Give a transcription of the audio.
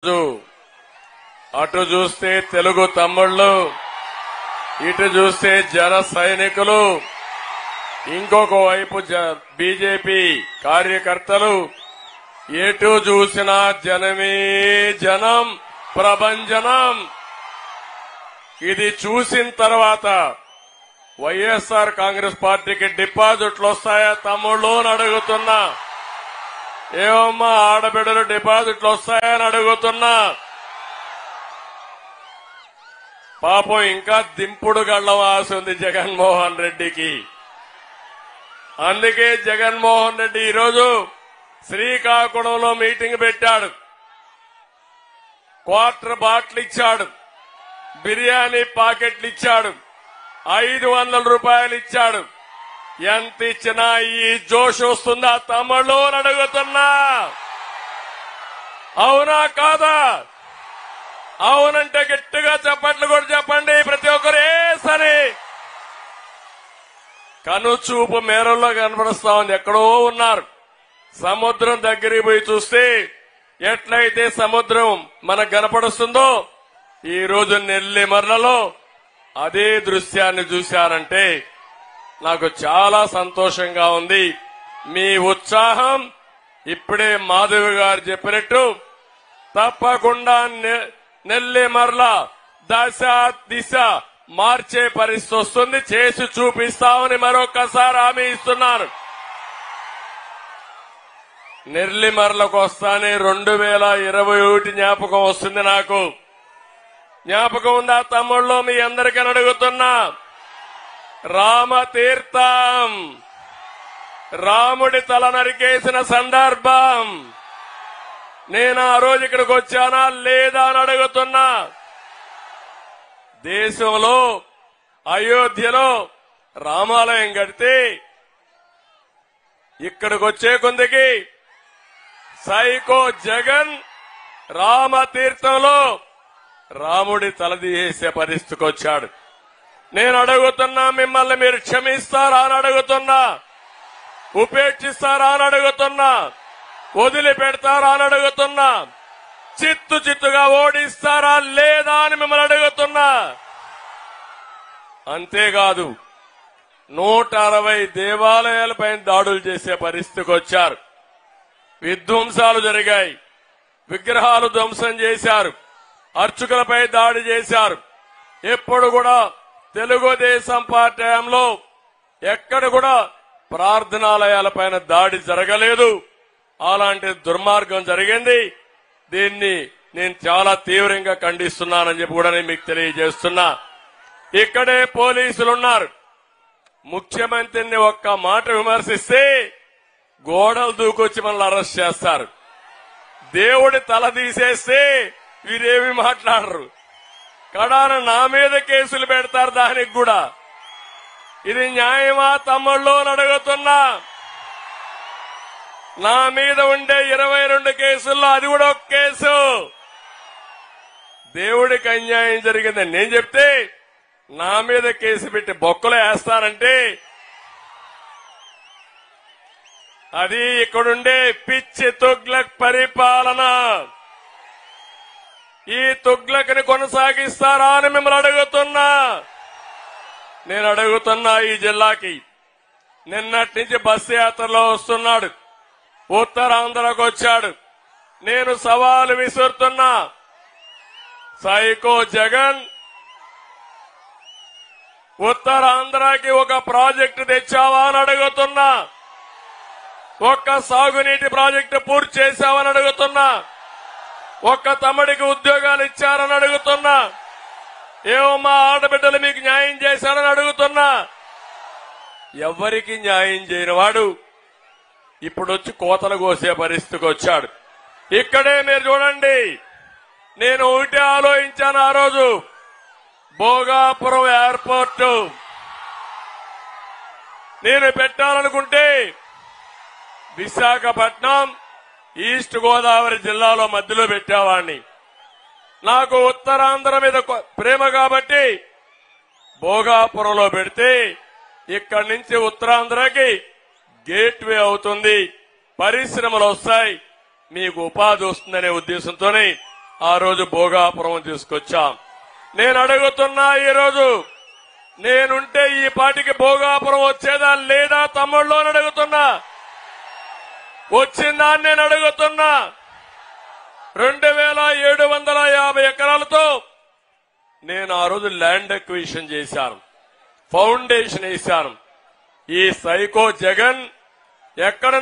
అటు చూస్తే తెలుగు తమ్ముళ్ళు, ఇటు చూస్తే జన సైనికులు, ఇంకొక వైపు బీజేపీ కార్యకర్తలు, ఎటు చూసినా జనమే జనం, ప్రభంజనం. ఇది చూసిన తర్వాత వైఎస్ఆర్ కాంగ్రెస్ పార్టీకి డిపాజిట్లు వస్తాయా తమ్ముళ్ళు అని అడుగుతున్నా. ఏమమ్మా ఆడబిడ్డలు డిపాజిట్లు వస్తాయని అడుగుతున్నా. పాపం ఇంకా దింపుడు గళ్లం ఆశ ఉంది జగన్మోహన్ రెడ్డికి. అందుకే జగన్మోహన్ రెడ్డి ఈరోజు శ్రీకాకుళంలో మీటింగ్ పెట్టాడు. క్వార్టర్ బాటిల్ ఇచ్చాడు, బిర్యానీ పాకెట్లు ఇచ్చాడు, 500 రూపాయలు ఇచ్చాడు. ఎంత ఇచ్చినా ఈ జోష్ వస్తుందా తమ్ముళ్ళు అని అడుగుతున్నా. అవునా కాదా? అవునంటే గట్టిగా చప్పట్లు కూడా చెప్పండి ప్రతి ఒక్కరు. సరే, కనుచూపు మేరల్లో కనపడుస్తా ఉంది. ఎక్కడో ఉన్నారు. సముద్రం దగ్గరికి పోయి చూస్తే ఎట్లయితే సముద్రం మనకు కనపడుస్తుందో, ఈ రోజు నెల్లిమర్లలో అదే దృశ్యాన్ని చూశారంటే నాకు చాలా సంతోషంగా ఉంది. మీ ఉత్సాహం ఇప్పుడే మాధవి గారు చెప్పినట్టు తప్పకుండా నెల్లిమర్ల దశ దిశ మార్చే పరిస్థితి వస్తుంది. చేసి చూపిస్తామని మరొక్కసారి హామీ ఇస్తున్నారు. నెల్లిమర్లకు వస్తానే 2021 జ్ఞాపకం వస్తుంది. నాకు జ్ఞాపకం ఉందా తమ్ముళ్ళు? మీ అందరికీ అడుగుతున్నా. రామతీర్థం, రాముడి తల నరికేసిన సందర్భం. నేను ఆ రోజు ఇక్కడికి వచ్చానా లేదా అని అడుగుతున్నా. దేశంలో అయోధ్యలో రామాలయం కడితే ఇక్కడికి వచ్చే కొందికి సైకో జగన్ రామతీర్థంలో రాముడి తల తీసే పరిస్థితికి వచ్చాడు. నేను అడుగుతున్నా, మిమ్మల్ని మీరు క్షమిస్తారా అని అడుగుతున్నా, ఉపేక్షిస్తారా అని అడుగుతున్నా, వదిలిపెడతారా అని అడుగుతున్నా, చిత్తు చిత్తుగా ఓడిస్తారా లేదా అని మిమ్మల్ని అడుగుతున్నా. అంతేకాదు 160 దేవాలయాలపై దాడులు చేసే పరిస్థితికి వచ్చారు. విధ్వంసాలు జరిగాయి, విగ్రహాలు ధ్వంసం చేశారు, అర్చకులపై దాడి చేశారు. ఎప్పుడు కూడా తెలుగుదేశం పార్టీ హయాంలో ఎక్కడ కూడా ప్రార్థనాలయాలపైన దాడి జరగలేదు. అలాంటి దుర్మార్గం జరిగింది. దీన్ని నేను చాలా తీవ్రంగా ఖండిస్తున్నానని చెప్పి కూడా నేను మీకు తెలియజేస్తున్నా. ఇక్కడే పోలీసులున్నారు. ముఖ్యమంత్రిని ఒక్క మాట విమర్శిస్తే గోడలు దూకొచ్చి మనల్ని అరెస్ట్ చేస్తారు. దేవుడి తల తీసేస్తే వీరేమి మాట్లాడరు. కడాన నా మీద కేసులు పెడతారు. దానికి కూడా ఇది న్యాయమా తమ్ముళ్ళు అని అడుగుతున్నా. నా మీద ఉండే 22 కేసుల్లో అది కూడా ఒక కేసు. దేవుడికి అన్యాయం జరిగిందని నేను చెప్తే నా మీద కేసు పెట్టి బొక్కలు వేస్తారంటే అది ఇక్కడుండే పిచ్చి తుగ్లక్ పరిపాలన. ఈ తుగ్లక్ని కొనసాగిస్తారా అని మిమ్మల్ని అడుగుతున్నా. నేను అడుగుతున్నా, ఈ జిల్లాకి నిన్నటి నుంచి బస్సు యాత్రలో వస్తున్నాడు, ఉత్తరాంధ్రకు వచ్చాడు. నేను సవాలు విసురుతున్నా. సైకో జగన్ ఉత్తరాంధ్రకి ఒక ప్రాజెక్టు తెచ్చావా అని అడుగుతున్నా. ఒక్క సాగునీటి ప్రాజెక్టు పూర్తి చేశావని అడుగుతున్నా. ఒక్క తమ్ముడికి ఉద్యోగాలు ఇచ్చారని అడుగుతున్నా. ఏమో మా ఆడబిడ్డలు మీకు న్యాయం చేశారని అడుగుతున్నా. ఎవరికి న్యాయం చేయని వాడు ఇప్పుడు వచ్చి కోతలు కోసే పరిస్థితికి వచ్చాడు. ఇక్కడే మీరు చూడండి, నేను ఒకటే ఆలోచించాను ఆ రోజు. భోగాపురం ఎయిర్పోర్టు నేను పెట్టాలనుకుంటే విశాఖపట్నం, ఈస్ట్ గోదావరి జిల్లాలో మధ్యలో పెట్టేవాడిని. నాకు ఉత్తరాంధ్ర మీద ప్రేమ కాబట్టి భోగాపురంలో పెడితే ఇక్కడి నుంచి ఉత్తరాంధ్రకి గేట్వే అవుతుంది, పరిశ్రమలు వస్తాయి, మీకు ఉపాధి వస్తుందనే ఉద్దేశంతోనే ఆ రోజు భోగాపురం తీసుకొచ్చాం. నేను అడుగుతున్నా, ఈరోజు నేనుంటే ఈ పాటికి భోగాపురం వచ్చేదా లేదా తమ్ముళ్ళు అని అడుగుతున్నా. వచ్చిందా అని నేను అడుగుతున్నా. 2750 ఎకరాలతో నేను ఆ రోజు ల్యాండ్ అక్విజిషన్ చేశాను, ఫౌండేషన్ వేశాను. ఈ సైకో జగన్ ఎక్కడ